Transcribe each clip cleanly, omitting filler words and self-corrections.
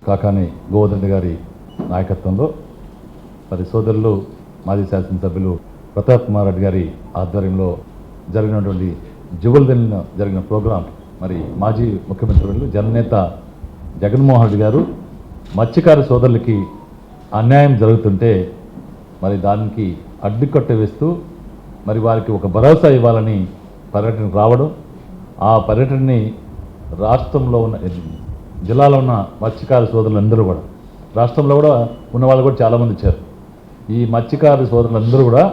కాకాని గోవర్ధన్ గారి నాయకత్వంలో మరి సోదరులు మాజీ శాసనసభ్యులు ప్రతాప్ కుమార్ రెడ్డి గారి ఆధ్వర్యంలో జరిగినటువంటి జువల్దెన్ జరిగిన ప్రోగ్రాం మరి మాజీ ముఖ్యమంత్రి జననేత జగన్మోహన్ రెడ్డి గారు మత్స్యకార సోదరులకి అన్యాయం జరుగుతుంటే మరి దానికి అడ్డుకట్ట వేస్తూ మరి వారికి ఒక భరోసా ఇవ్వాలని పర్యటన రావడం, ఆ పర్యటనని రాష్ట్రంలో ఉన్న జిల్లాలో ఉన్న మత్స్యకార సోదరులందరూ కూడా, రాష్ట్రంలో కూడా ఉన్న వాళ్ళు కూడా చాలామంది వచ్చారు. ఈ మత్స్యకార సోదరులందరూ కూడా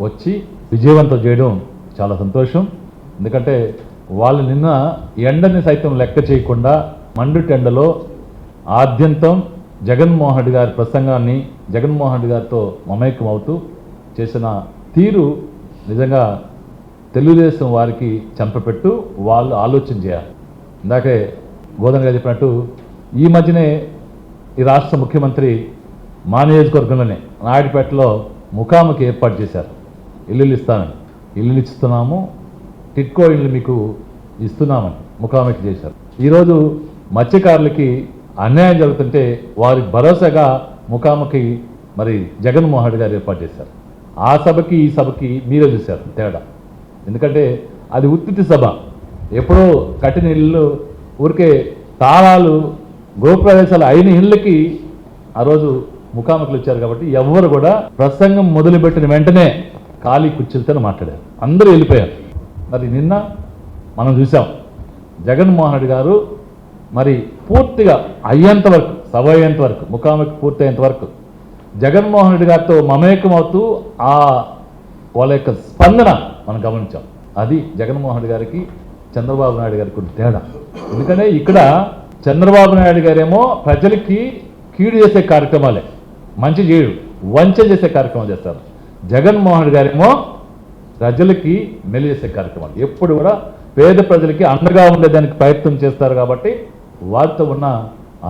వచ్చి విజయవంతం చేయడం చాలా సంతోషం. ఎందుకంటే వాళ్ళు నిన్న ఎండని సైతం లెక్క చేయకుండా మండుటెండలో ఆద్యంతం జగన్మోహన్ రెడ్డి గారి ప్రసంగాన్ని జగన్మోహన్ రెడ్డి గారితో మమేకం అవుతూ చేసిన తీరు నిజంగా తెలుగుదేశం వారికి చంపపెట్టు వాళ్ళు ఆలోచన చేయాలి. ఇందాకే గోధన్ గారు చెప్పినట్టు ఈ మధ్యనే ఈ రాష్ట్ర ముఖ్యమంత్రి మా నియోజకవర్గంలోనే నాయుడుపేటలో ముఖాముఖి ఏర్పాటు చేశారు. ఇల్లులు ఇస్తానని, ఇల్లులు ఇస్తున్నాము, టిట్కో ఇల్లు మీకు ఇస్తున్నామని ముఖాముఖి చేశారు. ఈరోజు మత్స్యకారులకి అన్యాయం జరుగుతుంటే వారి భరోసాగా ముఖాముఖి మరి జగన్మోహన్ రెడ్డి గారు ఏర్పాటు చేశారు. ఆ సభకి ఈ సభకి మీరే చూశారు తేడా. ఎందుకంటే అది ఉత్తిటి సభ, ఎప్పుడో కట్టిన ఇళ్ళు ఊరికే తాళాలు గృహప్రవేశాలు అయిన ఇళ్ళకి ఆ రోజు ముఖాముఖులు వచ్చారు. కాబట్టి ఎవరు కూడా ప్రసంగం మొదలుపెట్టిన వెంటనే ఖాళీ కుర్చీలతో మాట్లాడారు, అందరూ వెళ్ళిపోయారు. మరి నిన్న మనం చూసాం జగన్మోహన్ రెడ్డి గారు మరి పూర్తిగా అయ్యేంత వరకు, సభ అయ్యేంత వరకు, ముఖాముఖి పూర్తి అయ్యేంత వరకు జగన్మోహన్ రెడ్డి గారితో మమేకం అవుతూ ఆ వాళ్ళ యొక్క స్పందన మనం గమనించాం. అది జగన్మోహన్ రెడ్డి గారికి చంద్రబాబు నాయుడు గారికి తేడా. ఎందుకంటే ఇక్కడ చంద్రబాబు నాయుడు గారేమో ప్రజలకి కీడు చేసే కార్యక్రమాలే, మంచి చేయడు, వంచన చేసే కార్యక్రమాలు చేస్తారు. జగన్మోహన్ రెడ్డి గారేమో ప్రజలకి మెలి చేసే కార్యక్రమాలు, ఎప్పుడు కూడా పేద ప్రజలకి అండగా ఉండేదానికి ప్రయత్నం చేస్తారు. కాబట్టి వారితో ఉన్న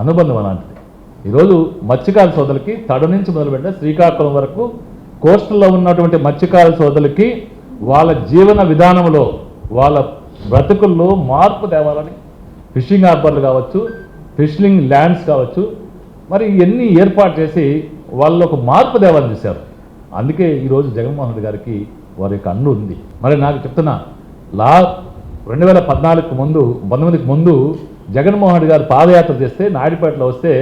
అనుబంధం అలాంటిది. ఈరోజు మత్స్యకార సోదరులకి తడ నుంచి మొదలుపెట్టిన శ్రీకాకుళం వరకు కోస్టల్లో ఉన్నటువంటి మత్స్యకార సోదరులకి వాళ్ళ జీవన విధానంలో, వాళ్ళ బ్రతుకుల్లో మార్పు తేవాలని ఫిషింగ్ హార్బర్లు కావచ్చు, ఫిషింగ్ ల్యాండ్స్ కావచ్చు, మరి ఇవన్నీ ఏర్పాటు చేసి వాళ్ళు ఒక మార్పు తేవాలని చూశారు. అందుకే ఈరోజు జగన్మోహన్ రెడ్డి గారికి వారి యొక్క అండు ఉంది. మరి నాకు చెప్తున్నా 2014కి ముందు 19కి ముందు జగన్మోహన్ రెడ్డి గారు పాదయాత్ర చేస్తే నాయుడుపేటలో వస్తే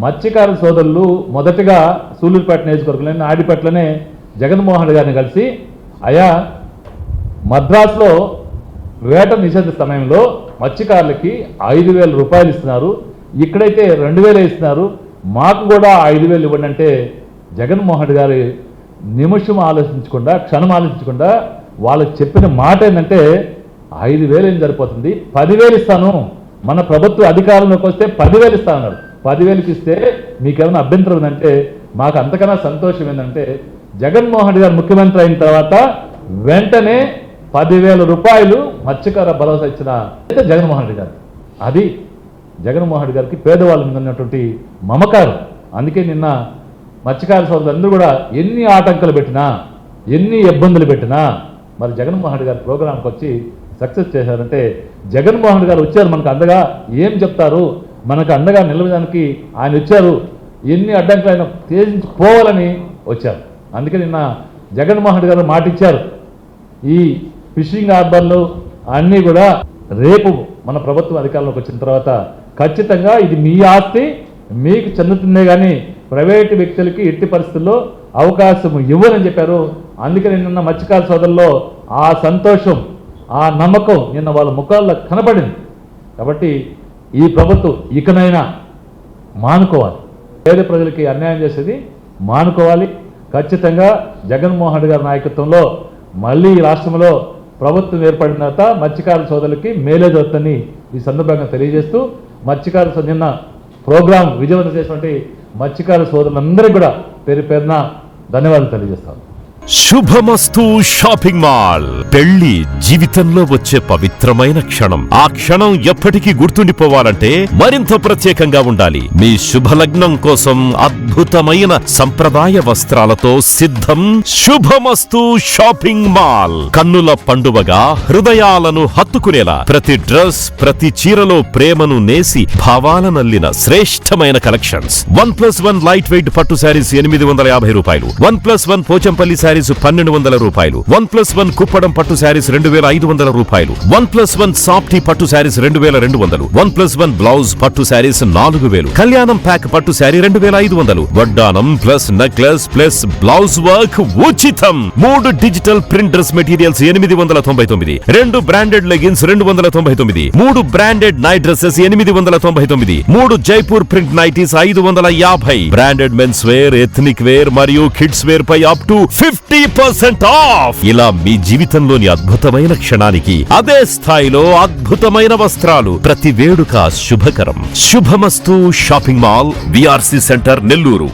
మత్స్యకార సోదరులు మొదటగా సూలూరుపేట నియోజకవర్గంలో నాయుడుపేటలోనే జగన్మోహన్ రెడ్డి గారిని కలిసి, అయా మద్రాసులో వేట నిషేధ సమయంలో మత్స్యకారులకి 5,000 రూపాయలు ఇస్తున్నారు, ఇక్కడైతే 2,000 ఇస్తున్నారు, మాకు కూడా 5,000 ఇవ్వండి అంటే జగన్మోహన్ రెడ్డి గారు నిమిషం ఆలోచించకుండా, క్షణం ఆలోచించకుండా వాళ్ళకి చెప్పిన మాట ఏంటంటే 5,000 ఏం సరిపోతుంది, 10,000 ఇస్తాను, మన ప్రభుత్వ అధికారంలోకి వస్తే 10,000 ఇస్తానన్నారు. 10,000కి ఇస్తే మీకేమైనా అభ్యంతరం ఉందంటే మాకు అంతకన్నా సంతోషం ఏంటంటే జగన్మోహన్ రెడ్డి గారు ముఖ్యమంత్రి అయిన తర్వాత వెంటనే 10,000 రూపాయలు మత్స్యకార భరోసా ఇచ్చిన జగన్మోహన్ రెడ్డి గారు. అది జగన్మోహన్ రెడ్డి గారికి పేదవాళ్ళ మీద ఉన్నటువంటి మమకారం. అందుకే నిన్న మత్స్యకార సోదరులందరూ కూడా ఎన్ని ఆటంకాలు పెట్టినా, ఎన్ని ఇబ్బందులు పెట్టినా మరి జగన్మోహన్ రెడ్డి గారి ప్రోగ్రాంకి వచ్చి సక్సెస్ చేశారంటే జగన్మోహన్ రెడ్డి గారు వచ్చారు, మనకు అండగా ఏం చెప్తారు, మనకు అండగా నిలవడానికి ఆయన వచ్చారు, ఎన్ని అడ్డంకులు ఆయన తేజించుకోవాలని వచ్చారు. అందుకే నిన్న జగన్మోహన్ రెడ్డి గారు మాట ఇచ్చారు, ఈ ఫిషింగ్ హార్బర్లు అన్నీ కూడా రేపు మన ప్రభుత్వం అధికారంలోకి వచ్చిన తర్వాత ఖచ్చితంగా ఇది మీ ఆస్తి, మీకు చెందుతుందే కానీ ప్రైవేటు వ్యక్తులకి ఎట్టి పరిస్థితుల్లో అవకాశం ఇవ్వరని చెప్పారు. అందుకని నిన్న మత్స్యకార సోదరుల్లో ఆ సంతోషం, ఆ నమ్మకం నిన్న వాళ్ళ ముఖాల్లో కనపడింది. కాబట్టి ఈ ప్రభుత్వం ఇకనైనా మానుకోవాలి, పేద ప్రజలకి అన్యాయం చేసేది మానుకోవాలి. ఖచ్చితంగా జగన్మోహన్ రెడ్డి గారి నాయకత్వంలో మళ్ళీ ఈ రాష్ట్రంలో ప్రభుత్వం ఏర్పడిన తర్వాత మత్స్యకార సోదరులకి మేలే జరుగుతుందని ఈ సందర్భంగా తెలియజేస్తూ మత్స్యకార నిన్న ప్రోగ్రాం విజయవంతం చేసినటువంటి మత్స్యకార సోదరులందరికీ కూడా పేరు పేరున ధన్యవాదాలు తెలియజేస్తాను. శుభమస్తు షాపింగ్ మాల్. పెళ్లి జీవితంలో వచ్చే పవిత్రమైన క్షణం. ఆ క్షణం ఎప్పటికీ గుర్తుండిపోవాలంటే మరింత ప్రత్యేకంగా ఉండాలి. మీ శుభలగ్నం కోసం అద్భుతమైన సంప్రదాయ వస్త్రాలతో సిద్ధం శుభమస్తు షాపింగ్ మాల్. కన్నుల పండువగా హృదయాలను హత్తుకునేలా ప్రతి డ్రెస్, ప్రతి చీరలో ప్రేమను నేసి భావాలనల్లిన శ్రేష్టమైన కలెక్షన్స్. 1+1 లైట్ వెయిట్ పట్టు శారీస్ 850 రూపాయలు. 1+1 పోచంపల్లి శారీస్ 1200 రూపాయలు. 1+1 కుప్పడం పట్టు శారీస్ 2500 రూపాయలు. 1+1 సాఫ్టీ పట్టు శారీస్ 2200. 1+1 బ్లౌజ్ పట్టు శారీస్ 4000. కళ్యాణం ప్యాక్ పట్టు శారీ 2500. వడ్డానం plus necklace plus blouse work ఉచితం. 3 digital print dress materials 899. 2 branded leggings 299. 3 branded night dresses 899. 3 Jaipur print nighties 550. Branded men's wear, ethnic wear మరియు కిడ్స్ వేర్ పై అప్ టు 50% ఆఫ్. ఇలా మీ జీవితంలోని అద్భుతమైన క్షణానికి అదే స్థాయిలో అద్భుతమైన వస్త్రాలు. ప్రతి వేడుక శుభకరం. శుభమస్తు shopping mall, VRC centre, Nellore.